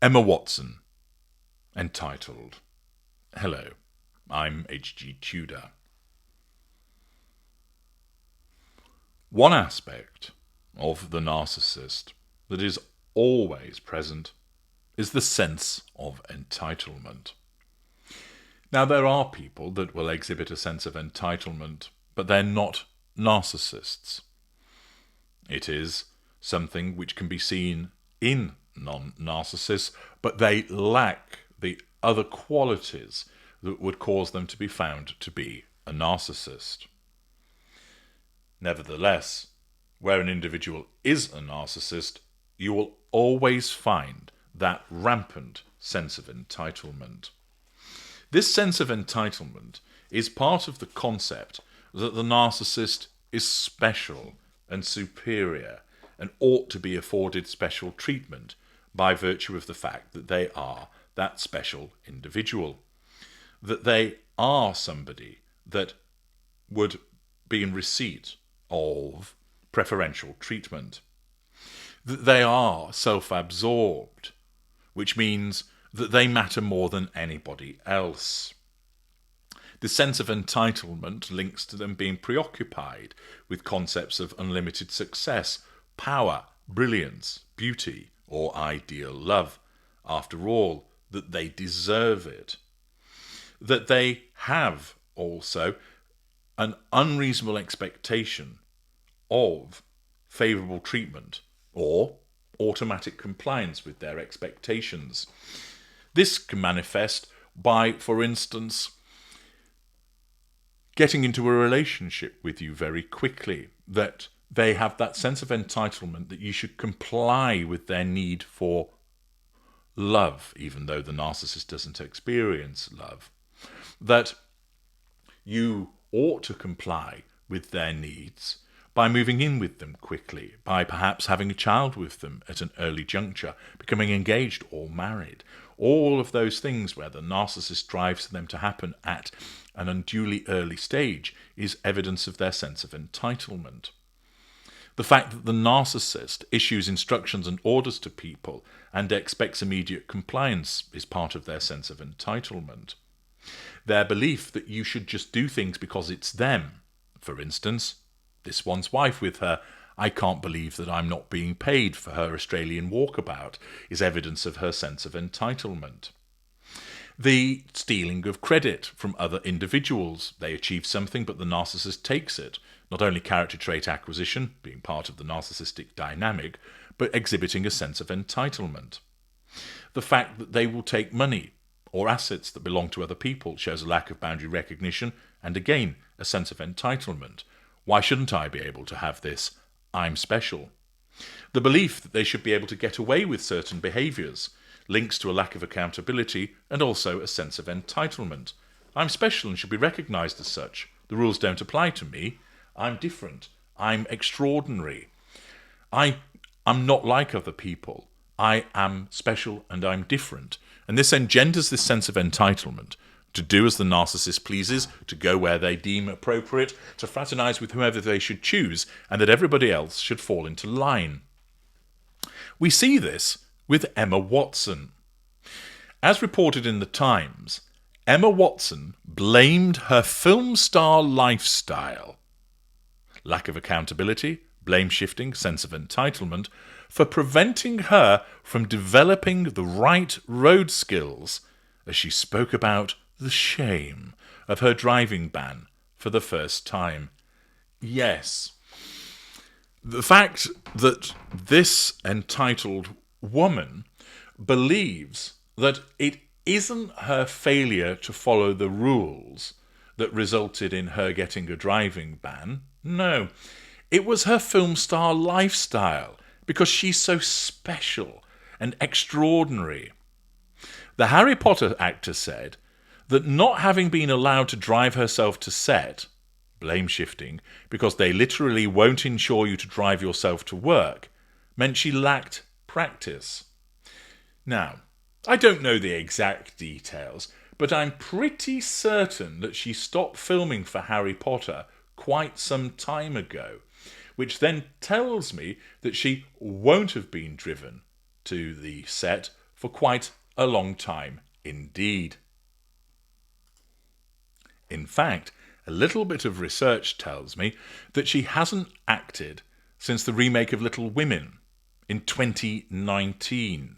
Emma Watson, entitled, Hello, I'm H.G. Tudor. One aspect of the narcissist that is always present is the sense of entitlement. Now, there are people that will exhibit a sense of entitlement, but they're not narcissists. It is something which can be seen in non-narcissists, but they lack the other qualities that would cause them to be found to be a narcissist. Nevertheless, where an individual is a narcissist, you will always find that rampant sense of entitlement. This sense of entitlement is part of the concept that the narcissist is special and superior and ought to be afforded special treatment by virtue of the fact that they are that special individual. That they are somebody that would be in receipt of preferential treatment. That they are self-absorbed, which means that they matter more than anybody else. The sense of entitlement links to them being preoccupied with concepts of unlimited success, power, brilliance, beauty, or ideal love. After all, that they deserve it. That they have also an unreasonable expectation of favourable treatment or automatic compliance with their expectations. This can manifest by, for instance, getting into a relationship with you very quickly, that they have that sense of entitlement that you should comply with their need for love, even though the narcissist doesn't experience love. That you ought to comply with their needs by moving in with them quickly, by perhaps having a child with them at an early juncture, becoming engaged or married. All of those things where the narcissist drives them to happen at an unduly early stage is evidence of their sense of entitlement. The fact that the narcissist issues instructions and orders to people and expects immediate compliance is part of their sense of entitlement. Their belief that you should just do things because it's them. For instance, this one's wife with her "I can't believe that I'm not being paid for her Australian walkabout" is evidence of her sense of entitlement. The stealing of credit from other individuals. They achieve something, but the narcissist takes it. Not only character trait acquisition, being part of the narcissistic dynamic, but exhibiting a sense of entitlement. The fact that they will take money or assets that belong to other people shows a lack of boundary recognition and, again, a sense of entitlement. Why shouldn't I be able to have this? I'm special. The belief that they should be able to get away with certain behaviours links to a lack of accountability and also a sense of entitlement. I'm special and should be recognised as such. The rules don't apply to me. I'm different. I'm extraordinary. I'm not like other people. I am special and I'm different. And this engenders this sense of entitlement, to do as the narcissist pleases, to go where they deem appropriate, to fraternise with whoever they should choose, and that everybody else should fall into line. We see this with Emma Watson. As reported in the Times, Emma Watson blamed her film star lifestyle, lack of accountability, blame-shifting, sense of entitlement, for preventing her from developing the right road skills as she spoke about the shame of her driving ban for the first time. Yes, the fact that this entitled woman believes that it isn't her failure to follow the rules that resulted in her getting a driving ban. No, it was her film star lifestyle, because she's so special and extraordinary. The Harry Potter actor said that not having been allowed to drive herself to set, blame shifting, because they literally won't insure you to drive yourself to work, meant she lacked practice. Now, I don't know the exact details, but I'm pretty certain that she stopped filming for Harry Potter quite some time ago, which then tells me that she won't have been driven to the set for quite a long time indeed. In fact, a little bit of research tells me that she hasn't acted since the remake of Little Women in 2019.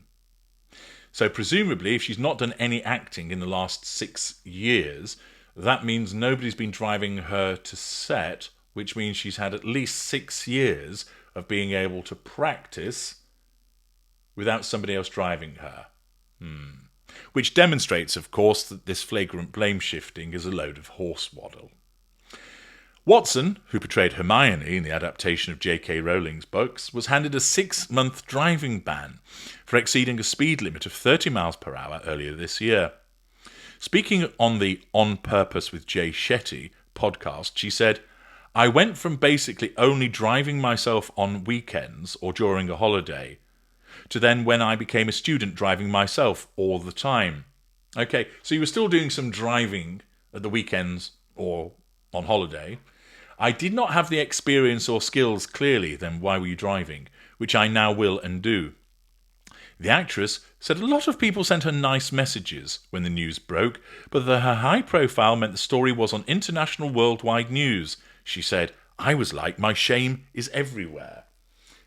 So presumably, if she's not done any acting in the last 6 years, that means nobody's been driving her to set, which means she's had at least 6 years of being able to practice without somebody else driving her. Which demonstrates, of course, that this flagrant blame shifting is a load of horse-waddle. Watson, who portrayed Hermione in the adaptation of J.K. Rowling's books, was handed a 6-month driving ban for exceeding a speed limit of 30 miles per hour earlier this year. Speaking on the On Purpose with Jay Shetty podcast, she said, "I went from basically only driving myself on weekends or during a holiday to then when I became a student driving myself all the time." Okay, so you were still doing some driving at the weekends or on holiday. "I did not have the experience or skills clearly, then why were you driving? Which I now will and do." The actress said a lot of people sent her nice messages when the news broke, but that her high profile meant the story was on international worldwide news. She said, "I was like, my shame is everywhere."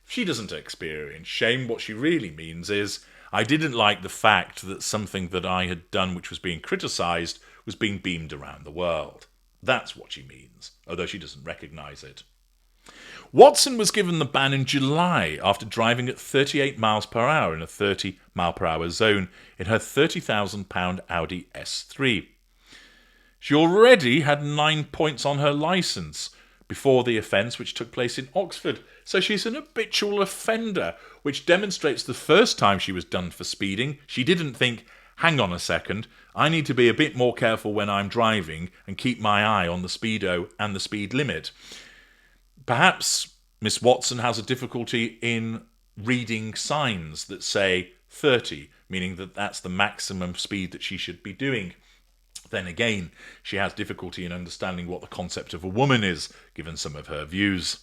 She doesn't experience shame. What she really means is, I didn't like the fact that something that I had done which was being criticised was being beamed around the world. That's what she means, although she doesn't recognise it. Watson was given the ban in July after driving at 38 miles per hour in a 30 mile per hour zone in her £30,000 Audi S3. She already had 9 points on her licence before the offence, which took place in Oxford. So she's an habitual offender, which demonstrates the first time she was done for speeding, she didn't think, hang on a second, I need to be a bit more careful when I'm driving and keep my eye on the speedo and the speed limit. Perhaps Miss Watson has a difficulty in reading signs that say 30, meaning that that's the maximum speed that she should be doing. Then again, she has difficulty in understanding what the concept of a woman is, given some of her views.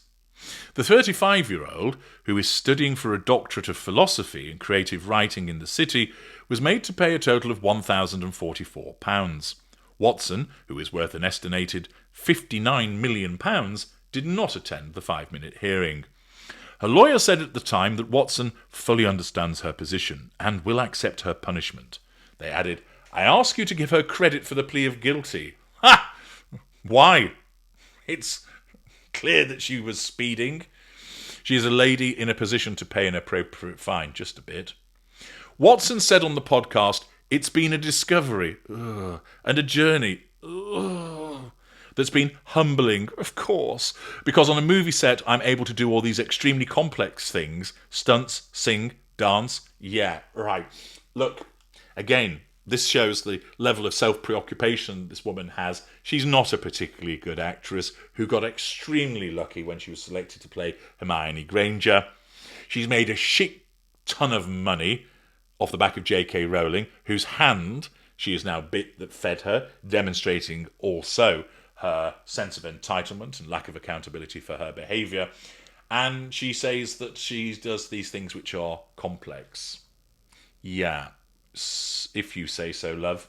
The 35-year-old, who is studying for a doctorate of philosophy and creative writing in the city, was made to pay a total of £1,044. Watson, who is worth an estimated £59 million, did not attend the 5-minute hearing. Her lawyer said at the time that Watson fully understands her position and will accept her punishment. They added, "I ask you to give her credit for the plea of guilty." Ha! Why? It's clear that she was speeding. She is a lady in a position to pay an appropriate fine, just a bit. Watson said on the podcast, "It's been a discovery and a journey that's been humbling, of course, because on a movie set I'm able to do all these extremely complex things, stunts, sing, dance." Yeah, right. Look, again, this shows the level of self-preoccupation this woman has. She's not a particularly good actress who got extremely lucky when she was selected to play Hermione Granger. She's made a shit ton of money off the back of J.K. Rowling, whose hand she is now bit that fed her, demonstrating also her sense of entitlement and lack of accountability for her behaviour. And she says that she does these things which are complex. Yeah, if you say so, love.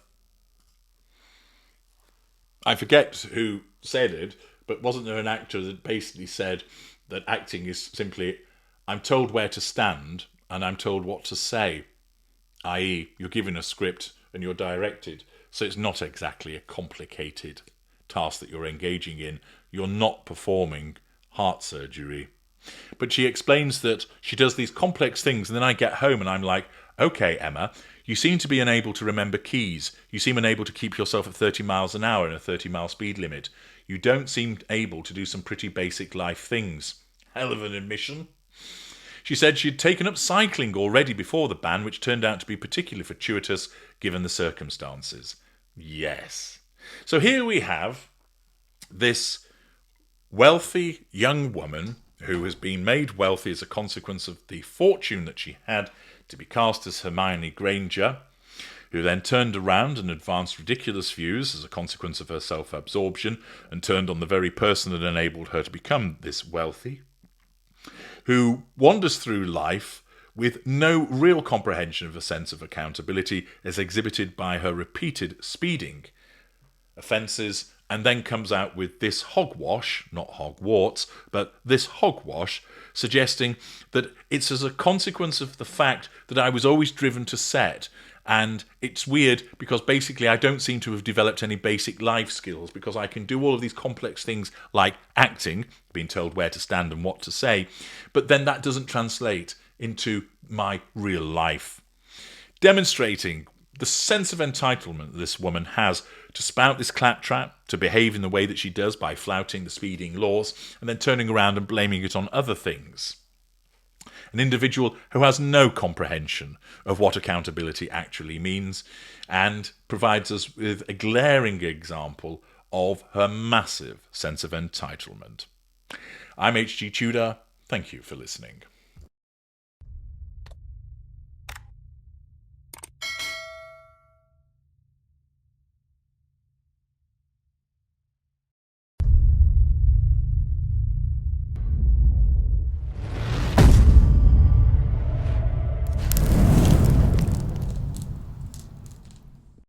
I forget who said it, but wasn't there an actor that basically said that acting is simply, I'm told where to stand and I'm told what to say, i.e. you're given a script and you're directed, so it's not exactly a complicated task that you're engaging in. You're not performing heart surgery. But she explains that she does these complex things, and then I get home and I'm like, okay, Emma, you seem to be unable to remember keys. You seem unable to keep yourself at 30 miles an hour in a 30-mile speed limit. You don't seem able to do some pretty basic life things. Hell of an admission. She said she'd taken up cycling already before the ban, which turned out to be particularly fortuitous given the circumstances. Yes. So here we have this wealthy young woman who has been made wealthy as a consequence of the fortune that she had to be cast as Hermione Granger, who then turned around and advanced ridiculous views as a consequence of her self-absorption and turned on the very person that enabled her to become this wealthy, who wanders through life with no real comprehension of a sense of accountability as exhibited by her repeated speeding offences, and then comes out with this hogwash, not Hogwarts, but this hogwash, suggesting that it's as a consequence of the fact that I was always driven to set. And it's weird because basically I don't seem to have developed any basic life skills, because I can do all of these complex things like acting, being told where to stand and what to say, but then that doesn't translate into my real life. Demonstrating the sense of entitlement this woman has to spout this claptrap, to behave in the way that she does by flouting the speeding laws and then turning around and blaming it on other things. An individual who has no comprehension of what accountability actually means, and provides us with a glaring example of her massive sense of entitlement. I'm H.G. Tudor. Thank you for listening.